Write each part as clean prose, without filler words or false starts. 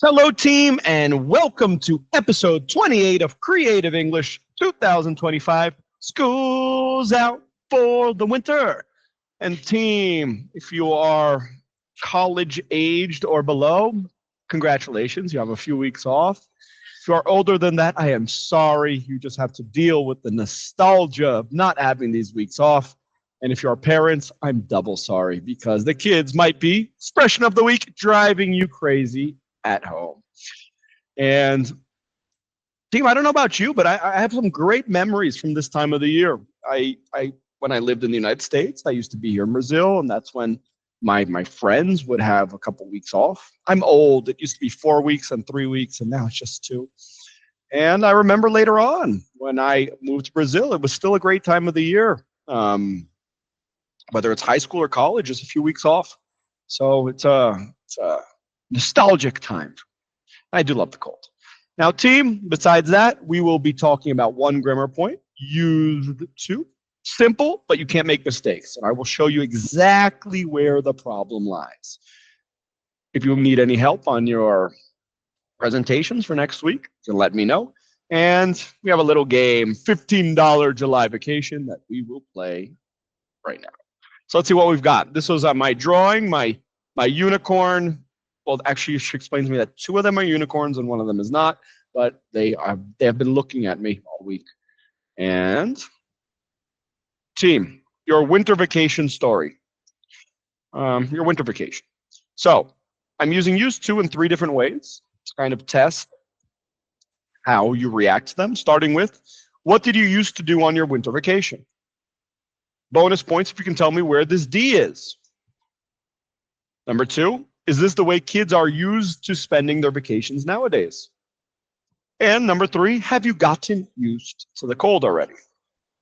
Hello, team, and welcome to episode 28 of Creative English 2025. School's out for the winter. And, team, if you are college aged or below, congratulations, you have a few weeks off. If you are older than that, I am sorry. You just have to deal with the nostalgia of not having these weeks off. And if you are parents, I'm double sorry because the kids might be, expression of the week, driving you crazy at home. And team, I don't know about you, but I have some great memories from this time of the year. When I lived in the United States, I used to be here in Brazil, and that's when my friends would have a couple weeks off. I'm old. It used to be 4 weeks and 3 weeks, and now it's just 2. And I remember later on when I moved to Brazil, it was still a great time of the year. Whether it's high school or college, just a few weeks off. So it's a nostalgic time. I do love the cold. Now, team, besides that, we will be talking about one grammar point, used to. Simple, but you can't make mistakes. And I will show you exactly where the problem lies. If you need any help on your presentations for next week, you can let me know. And we have a little game, $15 July vacation, that we will play right now. So let's see what we've got. This was my drawing, my unicorn. Well, actually, she explains to me that 2 of them are unicorns and 1 of them is not, but they have been looking at me all week. And team, your winter vacation story. Your winter vacation. So I'm using used to in 3 different ways to kind of test how you react to them, starting with, what did you used to do on your winter vacation? Bonus points if you can tell me where this D is. Number 2, is this the way kids are used to spending their vacations nowadays? And number 3, have you gotten used to the cold already?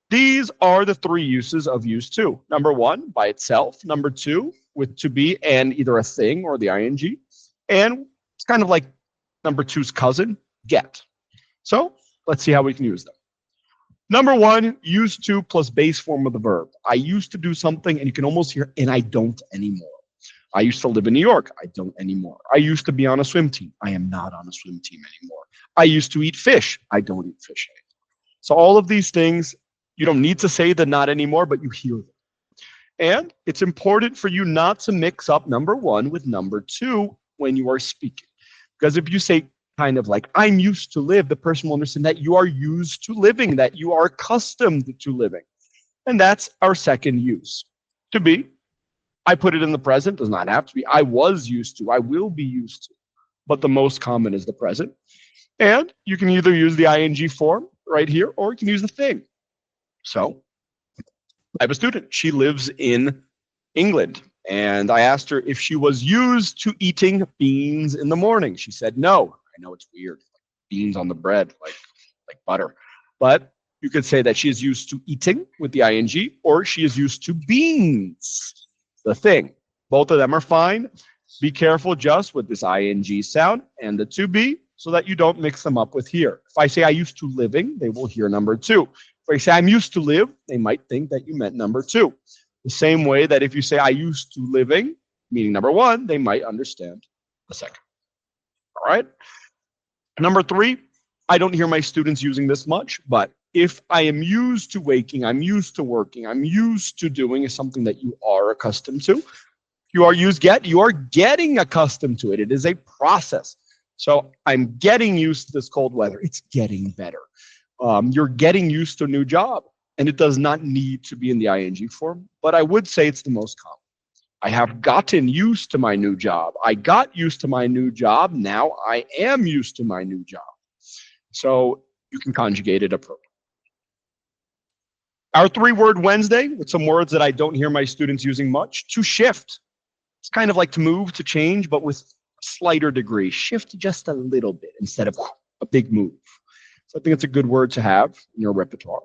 These are the 3 uses of used to. Number 1, by itself. Number 2, with to be and either a thing or the ing. And it's kind of like number 2's cousin, get. So let's see how we can use them. Number 1, used to plus base form of the verb. I used to do something, and you can almost hear, and I don't anymore. I used to live in New York. I don't anymore. I used to be on a swim team. I am not on a swim team anymore. I used to eat fish. I don't eat fish anymore. So all of these things, you don't need to say the not anymore, but you hear them. And it's important for you not to mix up number 1 with number 2 when you are speaking. Because if you say kind of like, I'm used to live, the person will understand that you are used to living, that you are accustomed to living. And that's our second use. To be. I put it in the present, does not have to be. I was used to, I will be used to. But the most common is the present. And you can either use the ing form right here, or you can use the thing. So I have a student. She lives in England. And I asked her if she was used to eating beans in the morning. She said no. I know it's weird, like beans on the bread, like butter. But you could say that she is used to eating with the ing, or she is used to beans, the thing. Both of them are fine. Be careful just with this ing sound and the to be so that you don't mix them up with here. If I say I used to living, they will hear number 2. If I say I'm used to live, they might think that you meant number 2. The same way that if you say I used to living, meaning number 1, they might understand the second. All right. Number 3, I don't hear my students using this much, but if I am used to waking, I'm used to working, I'm used to doing is something that you are accustomed to. You are you are getting accustomed to it. It is a process. So I'm getting used to this cold weather. It's getting better. You're getting used to a new job, and it does not need to be in the ing form, but I would say it's the most common. I have gotten used to my new job. I got used to my new job. Now I am used to my new job. So you can conjugate it appropriately. Our 3-word Wednesday with some words that I don't hear my students using much. To shift. It's kind of like to move, to change, but with a slighter degree. Shift just a little bit instead of a big move. So I think it's a good word to have in your repertoire.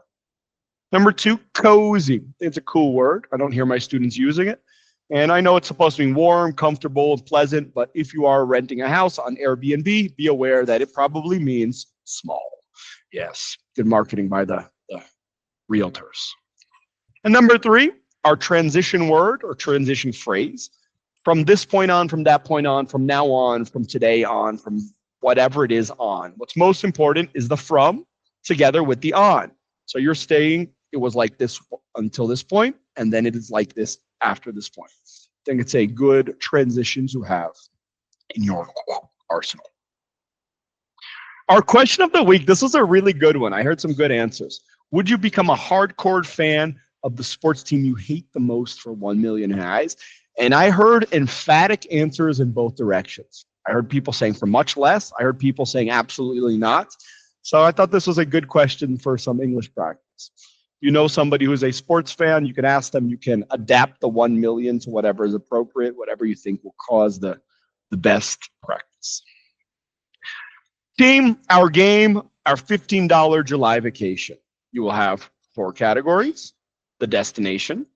Number 2, cozy. It's a cool word. I don't hear my students using it. And I know it's supposed to be warm, comfortable, and pleasant, but if you are renting a house on Airbnb, be aware that it probably means small. Yes, good marketing by the realtors. And number 3, our transition word or transition phrase. from this point on, from that point on, from now on, from today on, from whatever it is on. What's most important is the from together with the on. So you're saying it was like this until this point, and then it is like this after this point. I think it's a good transition to have in your arsenal. Our question of the week, this was a really good one. I heard some good answers. Would you become a hardcore fan of the sports team you hate the most for 1 million highs? And I heard emphatic answers in both directions. I heard people saying for much less. I heard people saying absolutely not. So I thought this was a good question for some English practice. You know somebody who's a sports fan, you can ask them, you can adapt the 1 million to whatever is appropriate, whatever you think will cause the best practice. Team, our game, our $15 July vacation. You will have 4 categories: the destination,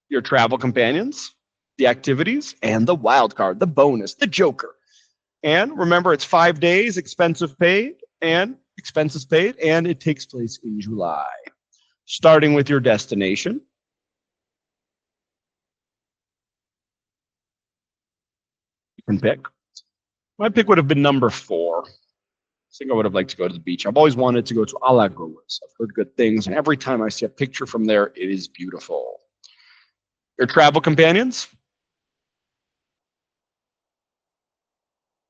your travel companions, the activities, and the wild card, the bonus, the joker. And remember, it's 5 days, expenses paid, and it takes place in July. Starting with your destination. You can pick. My pick would have been number 4. I think I would have liked to go to the beach. I've always wanted to go to Alagoas. I've heard good things, and every time I see a picture from there, it is beautiful. Your travel companions?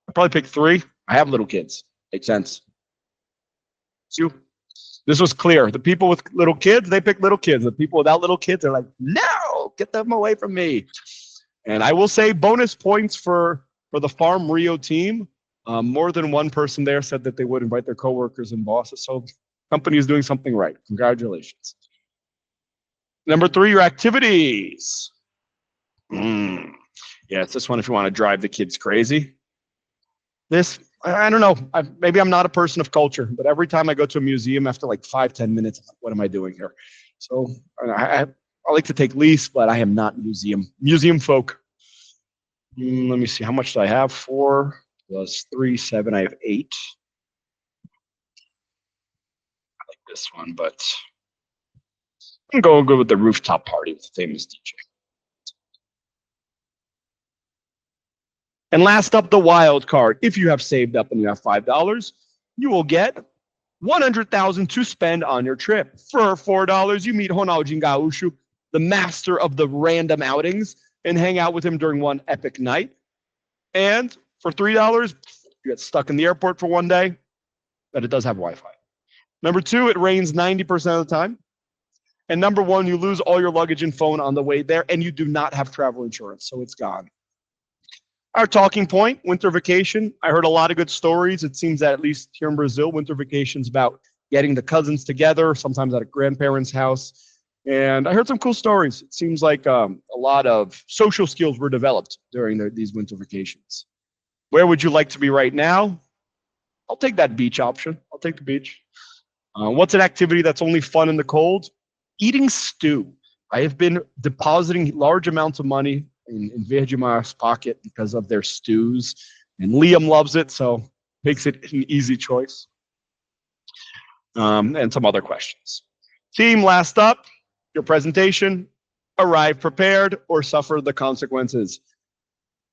I'd probably pick 3. I have little kids. Makes sense. You. This was clear. The people with little kids, they pick little kids. The people without little kids are like, no, get them away from me. And I will say bonus points for the Farm Rio team. More than one person there said that they would invite their coworkers and bosses. So the company is doing something right. Congratulations. Number 3, your activities. Yeah, it's this one if you want to drive the kids crazy. This, I don't know. Maybe I'm not a person of culture, but every time I go to a museum after like 5-10 minutes, what am I doing here? So I like to take lease, but I am not museum folk. Let me see. How much do I have? 4 plus 3, 7. I have 8. I like this one, but I'm going to go with the rooftop party with the famous DJ. And last up, the wild card. If you have saved up and you have $5, you will get $100,000 to spend on your trip. For $4, you meet Ronaldinho Gaúcho, the master of the random outings, and hang out with him during one epic night. And for $3, you get stuck in the airport for one day, but it does have Wi-Fi. Number 2, it rains 90% of the time. And number 1, you lose all your luggage and phone on the way there, and you do not have travel insurance, so it's gone. Our talking point, winter vacation. I heard a lot of good stories. It seems that at least here in Brazil, winter vacation is about getting the cousins together, sometimes at a grandparent's house. And I heard some cool stories. It seems like a lot of social skills were developed during these winter vacations. Where would you like to be right now? I'll take that beach option. I'll take the beach. What's an activity that's only fun in the cold? Eating stew. I have been depositing large amounts of money in Verde Mar's pocket because of their stews, and Liam loves it, so makes it an easy choice. And some other questions. Team, last up, your presentation. Arrive prepared or suffer the consequences.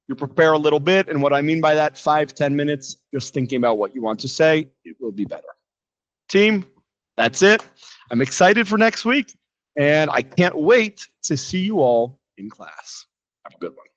You prepare a little bit, and what I mean by that, 5-10 minutes, just thinking about what you want to say, it will be better. Team, that's it. I'm excited for next week, and I can't wait to see you all in class. Have a good one.